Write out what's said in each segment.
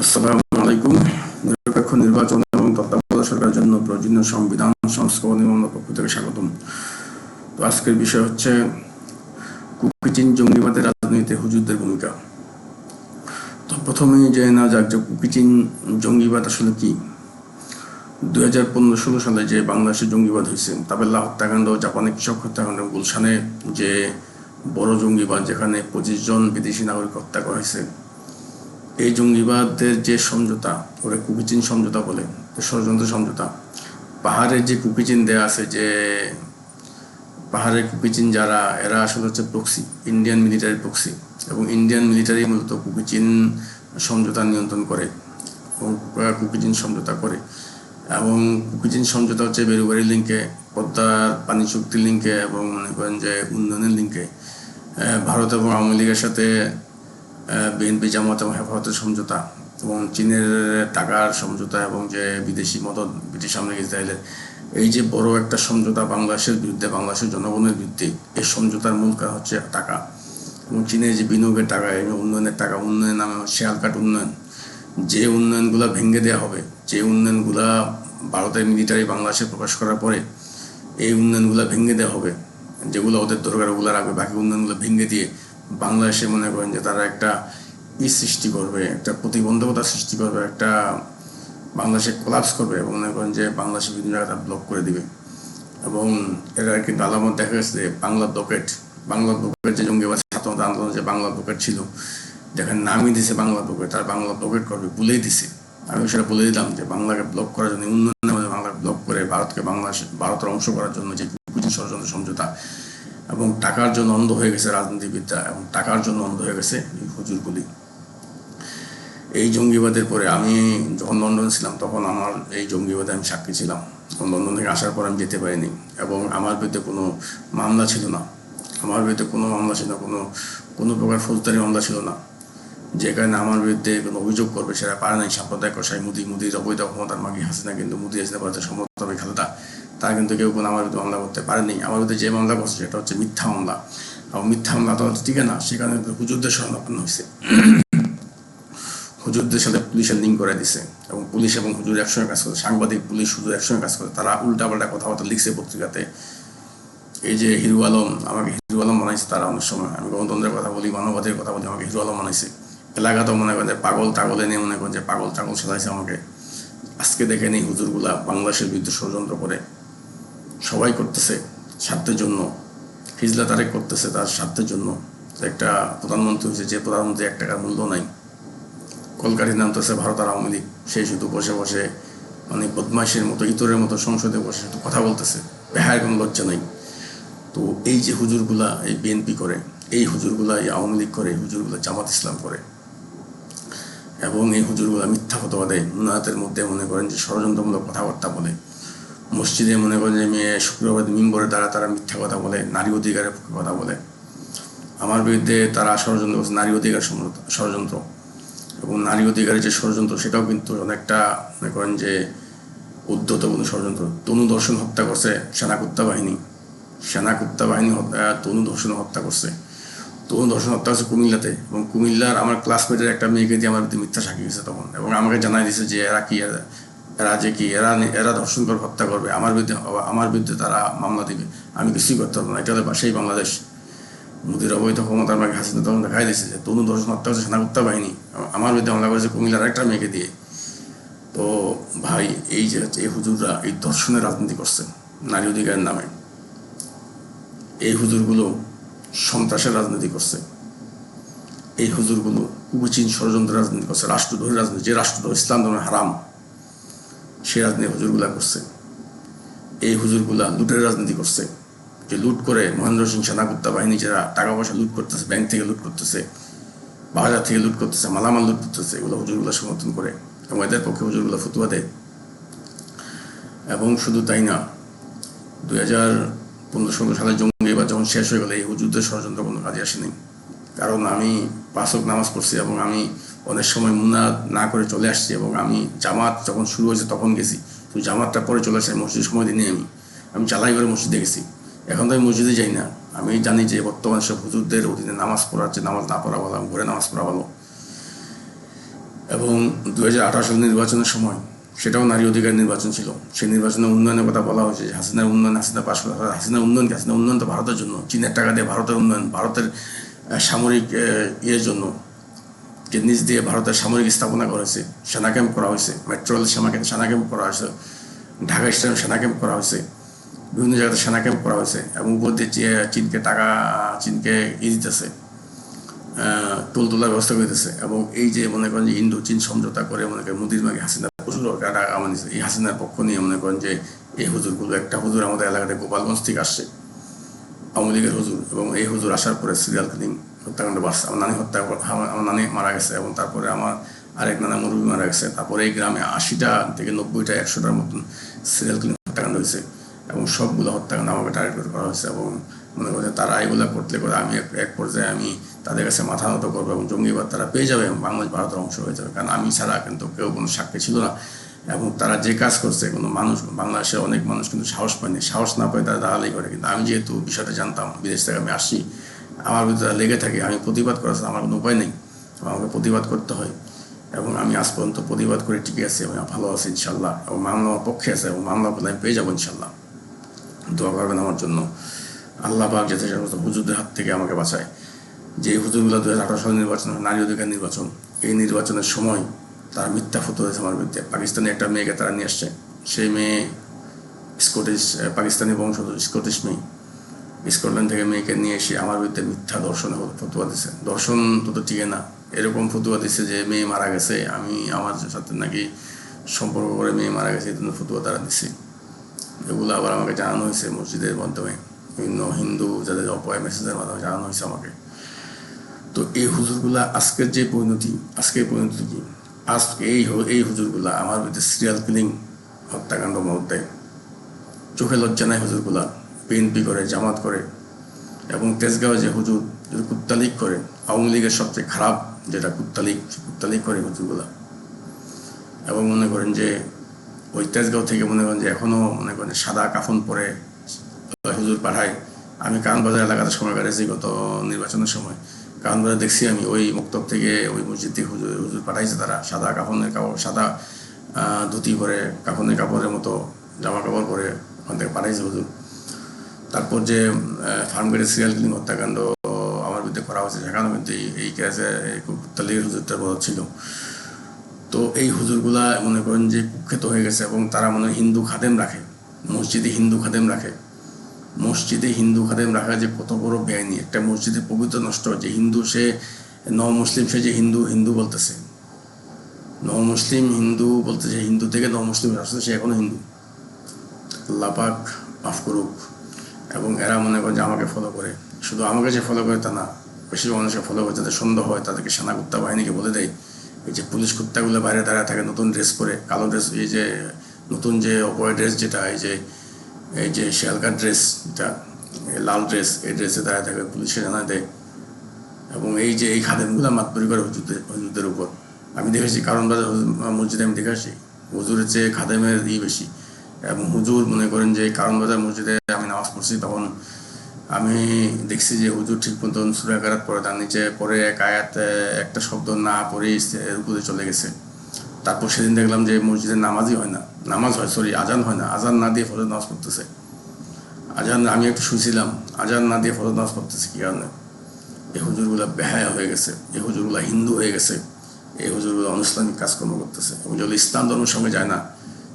আসসালামু আলাইকুম। নিরপেক্ষ নির্বাচন এবং তত্ত্বাবধায়ক সরকারের জন্য প্রয়োজনীয় সংবিধান সংস্করণ নিবন্ধের পক্ষ থেকে স্বাগতম। তো আজকের বিষয় হচ্ছে কুকিচিন জঙ্গিবাদের রাজনীতিতে হুজুরদের ভূমিকা। তো প্রথমেই জেনে নেওয়া যাক যে কুকিচিন জঙ্গিবাদ আসলে কি। 2015-16 সালে যে বাংলাদেশে জঙ্গিবাদ হয়েছে, তাবেল্লা হত্যাকাণ্ড, জাপানি কৃষক হত্যাকাণ্ড, গুলশানে যে বড় জঙ্গিবাদ যেখানে 25 জন বিদেশি নাগরিক হত্যা করা হয়েছে, এই জঙ্গিবাদের যে সমঝোতা ওরা কুকিচিন সমঝোতা বলে, ষড়যন্ত্র সমঝোতা। পাহাড়ের যে কুকিচিন দেয়া আছে, যে পাহাড়ের কুকিচিন যারা, এরা আসলে হচ্ছে প্রক্সি, ইন্ডিয়ান মিলিটারি প্রক্সি, এবং ইন্ডিয়ান মিলিটারি মূলত কুকিচিন সমঝোতা নিয়ন্ত্রণ করে এবং কুকিচিন সমঝোতা করে। এবং কুকিচিন সমঝোতা হচ্ছে বেরুবাড়ি লিঙ্কে, পদ্মার পানি চুক্তি লিঙ্কে, এবং মনে করেন যে উন্নয়নের লিঙ্কে ভারত এবং আওয়ামী লীগের সাথে বিএনপি, জামাত এবং হেফাজতের সমঝোতা, এবং চীনের টাকার সমঝোতা, এবং যে বিদেশি মদত, ব্রিটিশ আমেরিকা, ইসরায়েলের, এই যে বড় একটা সমঝোতা বাংলাদেশের বিরুদ্ধে, বাংলাদেশের জনগণের বিরুদ্ধে। এই সমঝোতার মূল কারণ হচ্ছে টাকা, এবং চীনের যে বিনিয়োগের টাকা, উন্নয়নের টাকা, উন্নয়নের নামে শেয়ালকাট উন্নয়ন, যে উন্নয়নগুলো ভেঙে দেওয়া হবে, যে উন্নয়নগুলো ভারতের মিলিটারি বাংলাদেশে প্রকাশ করার পরে এই উন্নয়নগুলো ভেঙে দেওয়া হবে, যেগুলো ওদের দরকার ওগুলো রাখবে, বাকি উন্নয়নগুলো ভেঙে দিয়ে বাংলাদেশে মনে করেন যে তারা একটা সৃষ্টি করবে, একটা প্রতিবন্ধকতা সৃষ্টি করবে, একটা বাংলাদেশে কোলাপস করবে, এবং মনে করেন যে বাংলাদেশের বিভিন্ন জায়গাটা ব্লক করে দিবে। এবং এরা কিন্তু আলামত দেখা গেছে বাংলা ব্লকেট যে জঙ্গিবাদ ছাত্র আন্দোলন, যে বাংলা ব্লকেট ছিল, যেখানে নামই দিছে বাংলা ব্লকেট, তার বাংলা ব্লকেট করবে বলেই দিছে। আমি সেটা বলে দিলাম যে বাংলাকে ব্লক করার জন্য, উন্নয়নের মধ্যে বাংলাকে ব্লক করে ভারতের অংশ করার জন্য যে কুকিচিন ষড়যন্ত্র সমঝোতা, এবং টাকার জন্য অন্ধ হয়ে গেছে রাজনীতিবিদরা, এবং টাকার জন্য অন্ধ হয়ে গেছে এই হুজুরগুলি। এই জঙ্গিবাদের পরে আমি যখন লন্ডন ছিলাম, তখন আমার এই জঙ্গিবাদে আমি সাক্ষী ছিলাম। লন্ডন থেকে আসার পর আমি যেতে পারিনি, এবং আমার বিরুদ্ধে কোনো মামলা ছিল না, কোনো প্রকার ফৌজদারি মামলা ছিল না। যে কারণে আমার বিরুদ্ধে কোনো অভিযোগ করবে সেটা পারে নাই সাম্প্রদায়িক কষাই মুদির অবৈধ ক্ষমতার মাগি হাসিনা, কিন্তু হাসিনা ভারতের সমর্থক খালেদা, তারা কিন্তু কেউ কোনো আমার বিরুদ্ধে মামলা করতে পারেনি। আমার বিরুদ্ধে যে মামলা করছে সেটা হচ্ছে মিথ্যা মামলা, এবং মিথ্যা মামলা তো ঠিক না, সেখানে হুজুরদের শরণাপন্ন হয়েছে, হুজুরদের সাথে পুলিশের লিঙ্ক করে দিছে, এবং পুলিশ এবং হুজুর একসঙ্গে কাজ করে, সাংবাদিক, পুলিশ, হুজুর একসঙ্গে কাজ করে। তারা উল্টাপাল্টা কথাবার্তা লিখছে পত্রিকাতে। এই যে হিরু আলম, আমাকে হিরু আলম বানাইছে তারা। অনেক সময় আমি গণতন্ত্রের কথা বলি, মানবাধিকারের কথা বলি, আমাকে হিরু আলম বানাইছে। এলাকাতেও মনে করেন যে পাগল টাগলে নিয়ে মনে করেন যে পাগল সাজাইছে আমাকে। আজকে দেখেন এই হুজুরগুলা বাংলাদেশের বিরুদ্ধে ষড়যন্ত্র করে, সবাই করতেছে স্বার্থের জন্য। হিজলা তারেক করতেছে তার স্বার্থের জন্য। একটা প্রধানমন্ত্রী হয়েছে, যে প্রধানমন্ত্রী 1 টাকার মূল্য নাই, কলকাঠি নামতেছে ভারত আর আওয়ামী লীগ, সেই শুধু বসে বসে মানে বদমাইশের মতো, ইতরের মতো সংসদে বসে শুধু কথা বলতেছে, বেহায় কোনো লজ্জা নাই। তো এই যে হুজুরগুলা এই বিএনপি করে, এই হুজুরগুলা এই আওয়ামী লীগ করে, এই হুজুরগুলা জামাত ইসলাম করে, এবং এই হুজুরগুলা মিথ্যা ফতোয়া দেয়। মুনাজাতের মধ্যে মনে করেন যে ষড়যন্ত্রমূলক কথাবার্তা বলে, মসজিদে মনে করেন যে মেয়ে শুক্রবার মিম্বরের দ্বারা তারা মিথ্যা কথা বলে, নারী অধিকারের পক্ষে কথা বলে। আমার বিরুদ্ধে তারা ষড়যন্ত্র করছে, নারী অধিকার ষড়যন্ত্র, এবং নারী অধিকারের যে ষড়যন্ত্র সেটাও কিন্তু অনেকটা মনে করেন যে উদ্ধত কোনো ষড়যন্ত্র। তনু দর্শন হত্যা করছে সেনাকুত্তা বাহিনী, তনু দর্শন হত্যা করছে। তনু দর্শন হত্যা করছে কুমিল্লাতে, এবং কুমিল্লার আমার ক্লাসমেটের একটা মেয়েকে দিয়ে আমার বিরুদ্ধে মিথ্যা সাক্ষী গেছে তখন, এবং আমাকে জানাই দিছে যে এরা ধর্ষণ করে হত্যা করবে, আমার বিরুদ্ধে তারা মামলা দিবে। আমি কিছুই করতে পারবো না, এটা হলে সেই বাংলাদেশ। মোদির অবৈধ ক্ষমতার আমাকে হাসিনা তখন দেখাই দিয়েছে যে তনু দর্শন হত্যা হচ্ছে সেনাকুত্তা বাহিনী, আমার বিরুদ্ধে হামলা করেছে কুমিল্লার একটা মেয়েকে দিয়ে। তো ভাই, এই যে এই হুজুররা এই দর্শনের রাজনীতি করছে নারী অধিকারের নামে, এই হুজুরগুলো সন্ত্রাসের রাজনীতি করছে, এই হুজুরগুলো কুকিচিন ষড়যন্ত্রের রাজনীতি করছে, রাষ্ট্রদ্রোহী রাজনীতি, যে রাষ্ট্রদ্রোহ ইসলাম ধর্মের হারাম, সে রাজনীতি হুজুরগুলা করছে। এই হুজুরগুলা লুটের রাজনীতি করছে, যে লুট করে মহেন্দ্র সিং সেনাকুত্তা বাহিনী যারা টাকা পয়সা লুট করতেছে, ব্যাংক থেকে লুট করতেছে, বাজার থেকে লুট করতেছে, মালামাল লুট করতেছে, এগুলো হুজুরগুলা সমর্থন করে, এবং এদের পক্ষে হুজুরগুলা ফতুয়া দেয়। এবং শুধু তাই না, 2015-16 সালে জঙ্গিবাদ যখন শেষ হয়ে গেল, এই হুজুরদের ষড়যন্ত্র কোনো কাজে আসেনি। কারণ আমি 5 ওয়াক্ত নামাজ পড়ছি, এবং আমি অনেক সময় মুনাজাত না করে চলে আসছি, এবং আমি জামাত যখন শুরু হয়েছে তখন গেছি, তো জামাতটা পরে চলে আসছি, মসজিদ সময় দিনে আমি চালাই করে মসজিদে গেছি। এখন তো আমি মসজিদে যাই না। আমি জানি যে বর্তমানে সব হুজুরদের অধীনে নামাজ পড়ার চেয়ে নামাজ না পড়া ভালো, ঘরে নামাজ পড়া ভালো। এবং 2018 সালের নির্বাচনের সময় সেটাও নারী অধিকার নির্বাচন ছিল। সেই নির্বাচনে উন্নয়নের কথা বলা হয়েছে, হাসিনার উন্নয়ন, হাসিনা পাশ করা, হাসিনার উন্নয়ন কি? হাসিনার উন্নয়ন তো ভারতের জন্য, চীনের টাকা দিয়ে ভারতের উন্নয়ন, ভারতের সামরিক ইয়ের জন্য, যে নিজ দিয়ে ভারতের সামরিক স্থাপনা করেছে, সেনা ক্যাম্প করা হয়েছে, মেট্রো রেল সেনা ক্যাম্প করা হয়েছে, ঢাকা স্টেডিয়ামে সেনা ক্যাম্প করা হয়েছে, বিভিন্ন জায়গাতে সেনা ক্যাম্প করা হয়েছে, এবং উপর দিয়ে চীনকে দিতেছে, টোল তোলার ব্যবস্থা করতেছে। এবং এই যে মনে করেন যে ইন্দো চীন সমঝোতা করে মনে করেন মোদির মাকে হাসিনা প্রচুর টাকা আমানিয়েছে, এই হাসিনার পক্ষ নিয়ে মনে করেন যে এই হুজুরগুলো, একটা হুজুর আমাদের এলাকাতে গোপালগঞ্জ থেকে আসছে, আওয়ামী লীগের হুজুর, এবং এই হুজুর আসার পরে সিরিয়াল কিলিং হত্যাকাণ্ড বাড়ছে। আমার নানি মারা গেছে, এবং তারপরে আমার আরেক নানা মুরব্বী মারা গেছে। তারপরে এই গ্রামে 80টা থেকে 90টা 100টার মতন সিরিয়াল কিলিং হত্যাকাণ্ড হয়েছে, এবং সবগুলো হত্যাকাণ্ড আমাকে টার্গেট করা হয়েছে। এবং মনে করছে তারা এগুলো করতে করে আমি এক পর্যায়ে আমি তাদের কাছে মাথা নত করবো, এবং জঙ্গিবাদ তারা পেয়ে যাবে এবং বাংলাদেশ ভারতের অংশ হয়ে যাবে। কারণ আমি ছাড়া কিন্তু কেউ কোনো সাক্ষী ছিল না, এবং তারা যে কাজ করছে কোনো মানুষ, বাংলাদেশের অনেক মানুষ কিন্তু সাহস পায়নি, সাহস না পায় তারা দালালি করে। কিন্তু আমি যেহেতু বিষয়টা জানতাম, বিদেশ থেকে আমি আসছি, আমার ভিতরে লেগে থাকে, আমি প্রতিবাদ করার আমার কোনো উপায় নেই, আমাকে প্রতিবাদ করতে হয়। এবং আমি আজ পর্যন্ত প্রতিবাদ করে টিকে আছি এবং ভালো আছি ইনশাল্লাহ, এবং মামলা আমার পক্ষে আছে, এবং মামলা পেলে আমি পেয়ে যাবো ইনশাল্লাহ। দোয়া করবেন আমার জন্য, আল্লাহ পাক যাতে সমস্ত হুজুরদের হাত থেকে আমাকে বাঁচায়। যে হুজুরগুলো 2018 সালের নির্বাচন, নারী অধিকার নির্বাচন, এই নির্বাচনের সময় তারা মিথ্যা ফতোয়া হয়েছে আমার বিরুদ্ধে। পাকিস্তানি একটা মেয়েকে তারা নিয়ে আসছে, সেই মেয়ে স্কটিশ, পাকিস্তানি বংশোদ্ভূত স্কটিশ মেয়ে, স্কটল্যান্ড থেকে মেয়েকে নিয়ে এসে আমার বিরুদ্ধে মিথ্যা দর্শনে ফতোয়া দিছে। দর্শন তো টিকে না, এরকম ফতোয়া দিছে যে মেয়ে মারা গেছে, আমি আমার সাথে নাকি সম্পর্ক করে মেয়ে মারা গেছে, এই জন্য ফতোয়া তারা দিছে। এগুলো আবার আমাকে জানানো হয়েছে মসজিদের মাধ্যমে, বিভিন্ন হিন্দু যাদের অপয় মেসেজের মাধ্যমে জানানো হয়েছে আমাকে। তো এই হুজুরগুলা আজকের যে পরিণতি, আজকের পরিণতি কি? আজকে এই হুজুরগুলা আমার বিরুদ্ধে সিরিয়াল কিলিং, হত্যাকাণ্ড মধ্যে চোখে লজ্জা নাই হুজুরগুলা, বিএনপি করে, জামাত করে, এবং তেজগাঁও যে হুজুর যদি কুত্তালিক করে, আওয়ামী লীগের সবচেয়ে খারাপ যেটা কুত্তালিক করে হুজুরগুলা। এবং মনে করেন যে ওই তেজগাঁও থেকে মনে করেন যে এখনও মনে করেন সাদা কাফন পরে হুজুর পাঠায়। আমি কারণবাজার এলাকাতে সময় কাটাইছি গত নির্বাচনের সময়, কারণবাজার দেখছি আমি ওই মক্তব থেকে, ওই মসজিদ থেকে হুজুর পাঠাইছে তারা, সাদা কাফনের কাপড়, সাদা ধুতি পরে, কাফনের কাপড়ের মতো জামা কাপড় পরে ওখান থেকে পাঠাইছে হুজুর। তারপর যে ফার্মগেটের সিরিয়াল কিলিং হত্যাকাণ্ড আমার বিরুদ্ধে করা হয়েছে, সেখানেও কিন্তু এই কেসে কুত্তালিগের হুজুরটা বড় ছিল। তো এই হুজুরগুলা মনে করেন যে কুখ্যাত হয়ে গেছে, এবং তারা মনে হিন্দু খাদেম রাখে, মসজিদে হিন্দু খাদেম রাখে। মসজিদে হিন্দু খাদেম রাখা যে কত বড় বেআইনি, একটা মসজিদের পবিত্র নষ্ট হচ্ছে। হিন্দু সে মুসলিম, সে যে হিন্দু বলতেছে, মুসলিম হিন্দু বলতেছে, হিন্দু থেকে মুসলিম আসলে সে এখনো হিন্দু। আল্লাহ পাক মাফ করুক। এবং এরা মনে করে যে আমাকে ফলো করে, শুধু আমাকে যে ফলো করে তা না, বেশিরভাগ মানুষকে ফলো করে, যাদের সন্দেহ হয় তাদেরকে সেনা কুত্তা বাহিনীকে বলে দেয়। এই যে পুলিশ কুত্তাগুলো বাইরে দাঁড়ায় থাকে নতুন ড্রেস পরে, কালো ড্রেস, এই যে নতুন যে অপয় ড্রেস যেটা, এই যে শিয়ালকার ড্রেস, যেটা লাল ড্রেস, এই ড্রেসে দাঁড়ায় থাকে, পুলিশে জানা দেয়। এবং এই যে এই খাদেমগুলো মাতবরি করে হুজুরদের উপর। আমি দেখেছি কারণবাজার মসজিদে, আমি দেখেছি হুজুরের চেয়ে খাদেমের বেশি। এবং হুজুর মনে করেন যে কারণবাজার মসজিদে আমি নামাজ পড়ছি, তখন আমি দেখছি যে হুজুর ঠিক মতন সূরা কারাত পড়ে, তার নিচে পরে এক আয়াত একটা শব্দ না পড়েই রুকুতে চলে গেছে। তারপর সেদিন দেখলাম যে মসজিদে নামাজই হয় না, আজান হয় না, আজান না দিয়ে ফজর নামাজ পড়তেছে। আমি একটু শুয়েছিলাম, আজান না দিয়ে ফজর নামাজ পড়তেছে। কি কারণে? এই হুজুরগুলা বেহায়া হয়ে গেছে, এই হুজুরগুলা হিন্দু হয়ে গেছে, এই হুজুরগুলো অনইসলামিক কাজকর্ম করতেছে, এবং যেগুলো ইসলাম ধর্মের সঙ্গে যায় না,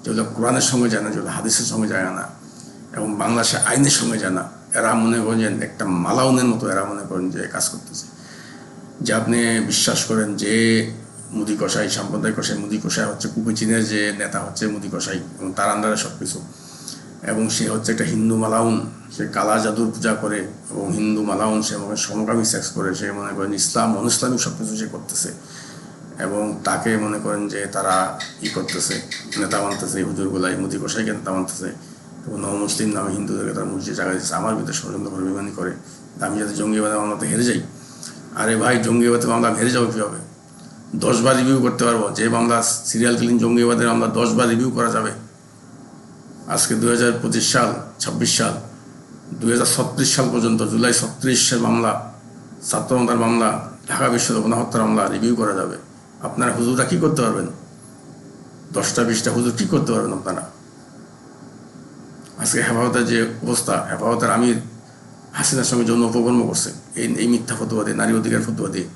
যেগুলো কোরআনের সঙ্গে যায় না, যেগুলো হাদিসের সঙ্গে যায় না, এবং বাংলাদেশের আইনের সঙ্গে যায় না, এরা মনে করেন যে একটা মালাউনের মতো এরা মনে করেন যে কাজ করতেছে। যে আপনি বিশ্বাস করেন যে মুদি কসাই, সাম্প্রদায়িক কসাই, মুদি কসাই হচ্ছে কুকুচিনের যে নেতা হচ্ছে মুদি কসাই, এবং তার আন্ডারে সব কিছু। এবং সে হচ্ছে একটা হিন্দু মালাউন, সে কালা জাদুর পূজা করে, এবং হিন্দু মালাউন, সে মনে সমকামী সেক্স করে, সে মনে করেন ইসলাম অনইসলামিক সব কিছু সে করতেছে। এবং তাকে মনে করেন যে তারা করতেছে, নেতা মানতেছে, এই হুজুরগুলাই মুদি কসাইকে নেতা মানতেছে, এবং মুসলিম নামে হিন্দুদেরকে তারা মসজিদে জায়গা দিচ্ছে, আমার ভিতরে ষড়যন্ত্র করে বেমানি করে। আমি যাতে জঙ্গিবাদে মামলাতে হেরে যাই। আরে ভাই, জঙ্গিবাদে মামলা হেরে যাবো কীভাবে? 10 বার রিভিউ করতে পারবো। যে মামলা সিরিয়াল কিলিং জঙ্গিবাদের মামলা 10 বার রিভিউ করা যাবে। আজকে 2025 সাল, 26 সাল, 2036 সাল পর্যন্ত, জুলাই 36 মামলা, ছাত্র মামলার মামলা, ঢাকা বিশ্ববিদ্যালয় গণহত্যার মামলা রিভিউ করা যাবে। আপনারা হুজুররা কী করতে পারবেন? 10টা 20টা হুজুর কী করতে পারবেন আপনারা? আজকে হেফাজতের যে অবস্থা, হেফাজতের আমির হাসিনার সঙ্গে যৌন উপকর্ম করছে, এই মিথ্যা ফতোয়া দিয়ে, নারী অধিকার ফতোয়া দিয়ে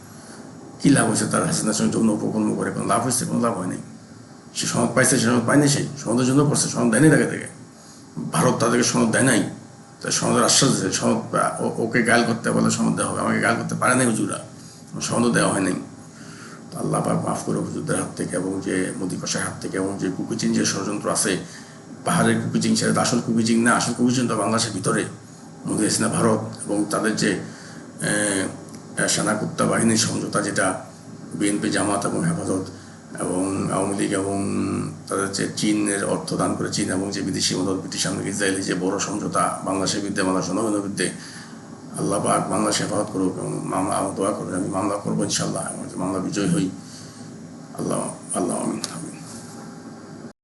কী লাভ হয়েছে? তার হাসিনার সঙ্গে যৌন উপকর্ম করে কোনো লাভ হয়েছে? কোনো লাভ হয়নি। সে সনদ পাইছে, সে সনদ পায়নি, সেই সনদের জন্য করছে, সনদ দেয়নি তাকে থেকে। ভারত তাদেরকে সনদ দেয় নাই, তাই সনদের আশ্বাস দিয়েছে সনদ ওকে গায়েল করতে বলে সনদ দেওয়া হবে। আমাকে গায়েল করতে পারে নাই হুজুরা, সনদ দেওয়া হয় নাই। তো আল্লাহ পাক মাফ করে হুজুরদের হাত থেকে এবং যে মোদি কষার হাত থেকে এবং যে কুকিচিং যে ষড়যন্ত্র আছে, পাহাড়ের কুকিচিং সেটা তো আসল কুকিচিং না, আসল কুকিচিং তো বাংলাদেশের ভিতরে মোদি হাসিনা ভারত এবং তাদের যে সেনাকুত্তা বাহিনীর সমঝোতা, যেটা বিএনপি জামাত এবং হেফাজত এবং আওয়ামী লীগ এবং তাদের যে চীনের অর্থ দান করে চীন এবং যে বিদেশি মদত, ব্রিটিশ আমলে ইসরায়েলি যে বড় সমঝোতা বাংলাদেশের বিরুদ্ধে, বাংলাদেশ জনগণের বিরুদ্ধে, আল্লাহ পাক বাংলাদেশ হেফাজত করুক এবং মামলা দোয়া করবে। আমি মামলা করবো ইনশাল্লাহ, মামলা বিজয় হই।